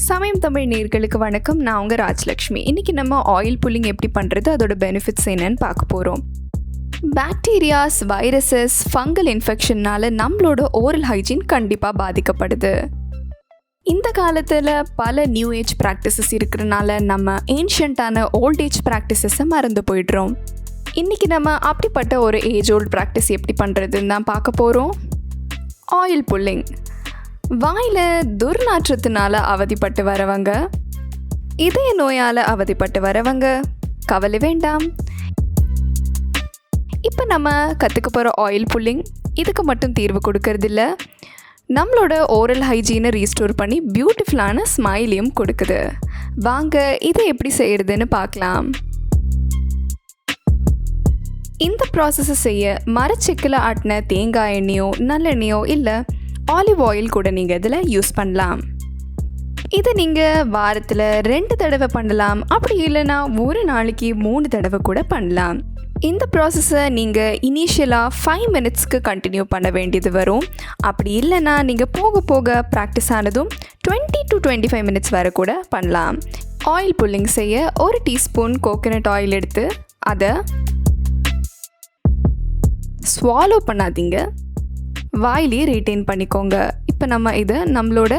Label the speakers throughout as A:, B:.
A: சமயம் தமிழ் நேயர்களுக்கு வணக்கம். நான் உங்கள் ராஜலக்ஷ்மி. இன்றைக்கி நம்ம ஆயில் புல்லிங் எப்படி பண்ணுறது, அதோட பெனிஃபிட்ஸ் என்னன்னு பார்க்க போகிறோம். பாக்டீரியாஸ், வைரஸஸ், ஃபங்கல் இன்ஃபெக்ஷன்னால் நம்மளோட ஓரல் ஹைஜீன் கண்டிப்பாக பாதிக்கப்படுது. இந்த காலத்தில் பல நியூ ஏஜ் ப்ராக்டிசஸ் இருக்கிறனால நம்ம ஏன்ஷியண்ட்டான ஓல்ட் ஏஜ் ப்ராக்டிசஸை மறந்து போய்ட்றோம். இன்றைக்கி நம்ம அப்படிப்பட்ட ஒரு ஏஜ் ஓல்ட் ப்ராக்டிஸ் எப்படி பண்ணுறதுன்னு தான் பார்க்க போகிறோம். Oil pulling. வாயில் துர்நாற்றத்தினால அவதிப்பட்டு வரவங்க, இதய நோயால் அவதிப்பட்டு வரவங்க கவலை வேண்டாம். இப்போ நம்ம கற்றுக்க போகிற ஆயில் புல்லிங் இதுக்கு மட்டும் தீர்வு கொடுக்கறதில்ல, நம்மளோட ஓரல் ஹைஜீனை ரீஸ்டோர் பண்ணி பியூட்டிஃபுல்லான ஸ்மைலையும் கொடுக்குது. வாங்க இதை எப்படி செய்கிறதுன்னு பார்க்கலாம். இந்த ப்ராசஸை செய்ய மரச்செக்கில் ஆட்டின தேங்காய் எண்ணெயோ நல்லெண்ணெயோ இல்லை ஆலிவ் ஆயில் கூட நீங்கள் இதில் யூஸ் பண்ணலாம். இதை நீங்கள் வாரத்தில் 2 தடவை பண்ணலாம், அப்படி இல்லைன்னா ஒரு நாளைக்கு 3 தடவை கூட பண்ணலாம். இந்த ப்ராசஸை நீங்கள் இனிஷியலாக 5 மினிட்ஸ்க்கு கண்டினியூ பண்ண வேண்டியது வரும். அப்படி இல்லைன்னா நீங்கள் போக போக ப்ராக்டிஸ் ஆனதும் 20 to 25 மினிட்ஸ் வரை கூட பண்ணலாம். ஆயில் புல்லிங் செய்ய 1 டீஸ்பூன் கோகோனட் ஆயில் எடுத்து அதை ஸ்வாலோ பண்ணாதீங்க, வாயிலே ரீட்டைன் பண்ணிக்கோங்க. இப்போ நம்ம இதை நம்மளோட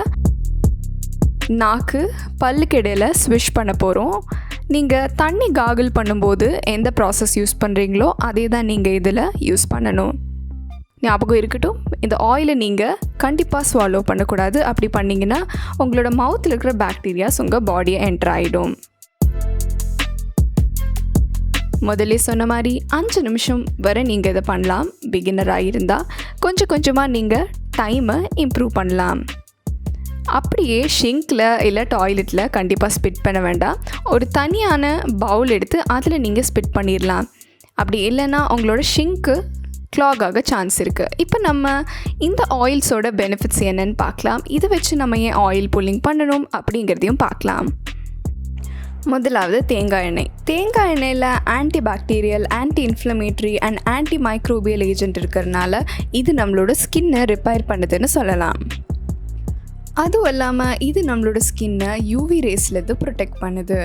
A: நாக்கு பல்லுக்கு இடையில் ஸ்விஷ் பண்ண போகிறோம். நீங்கள் தண்ணி காகிள் பண்ணும்போது எந்த ப்ராசஸ் யூஸ் பண்ணுறீங்களோ அதே தான் நீங்கள் இதில் யூஸ் பண்ணணும். ஞாபகம் இருக்கட்டும், இந்த ஆயிலை நீங்கள் கண்டிப்பாக ஸ்வாலோ பண்ணக்கூடாது. அப்படி பண்ணிங்கன்னா உங்களோட மவுத்தில் இருக்கிற பாக்டீரியாஸ் உங்கள் பாடியை என்டர் ஆகிடும். முதல்ல சொன்ன மாதிரி 5 நிமிஷம் வரை நீங்கள் இதை பண்ணலாம். பிகினராக இருந்தால் கொஞ்சம் கொஞ்சமாக நீங்கள் டைமை இம்ப்ரூவ் பண்ணலாம். அப்படியே ஷிங்கில் இல்லை டாய்லெட்டில் கண்டிப்பாக ஸ்பிட் பண்ண வேண்டாம். ஒரு தனியான பவுல் எடுத்து அதில் நீங்கள் ஸ்பிட் பண்ணிடலாம். அப்படி இல்லைன்னா உங்களோட ஷிங்க்கு க்ளாக் ஆக சான்ஸ் இருக்குது. இப்போ நம்ம இந்த ஆயில்ஸோட பெனிஃபிட்ஸ் என்னன்னு பார்க்கலாம். இதை வச்சு நம்ம ஏன் ஆயில் புல்லிங் பண்ணணும் அப்படிங்கிறதையும் பார்க்கலாம். முதலாவது தேங்காய் எண்ணெய். தேங்காய் எண்ணெயில் anti bacterial, anti inflammatory and anti microbial agent இருக்கிறதுனால இது நம்மளோட ஸ்கின்னை ரிப்பேர் பண்ணுதுன்னு சொல்லலாம். அதுவும் இல்லாமல் இது நம்மளோட ஸ்கின்னை யூவி ரேஸ்லேருந்து ப்ரொடெக்ட் பண்ணுது.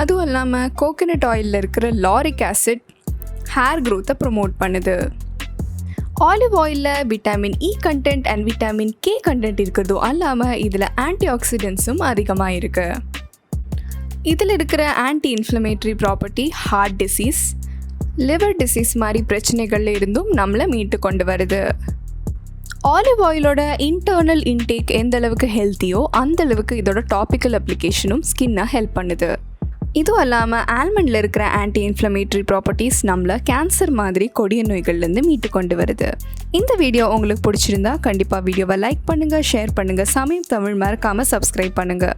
A: அதுவும் இல்லாமல் கோகோனட் ஆயிலில் இருக்கிற லாரிக் ஆசிட் ஹேர் க்ரோத்தை ப்ரொமோட் பண்ணுது. ஆலிவ் ஆயிலில் vitamin E content and vitamin K content இருக்கிறதும் அல்லாமல் இதில் ஆன்டி ஆக்சிடென்ட்ஸும் அதிகமாக இருக்குது. இதில் இருக்கிற anti inflammatory property heart disease, liver disease மாதிரி பிரச்சனைகள்ல இருந்தும் நம்மளை மீட்டு கொண்டு வருது. ஆலிவ் ஆயிலோட இன்டர்னல் இன்டேக் எந்த அளவுக்கு ஹெல்த்தியோ அந்த அளவுக்கு இதோட டாபிக்கல் அப்ளிகேஷனும் ஸ்கின்னை ஹெல்ப் பண்ணுது. இதுவும் இல்லாமல் ஆல்மண்டில் இருக்கிற ஆன்டி இன்ஃப்ளமேட்ரி ப்ராப்பர்ட்டிஸ் நம்மளை கேன்சர் மாதிரி கொடிய நோய்கள்லேருந்து மீட்டு கொண்டு வருது. இந்த வீடியோ உங்களுக்கு பிடிச்சிருந்தா கண்டிப்பாக வீடியோவை லைக் பண்ணுங்கள், ஷேர் பண்ணுங்கள். சமயம் தமிழ் மறக்காமல் சப்ஸ்கிரைப் பண்ணுங்கள்.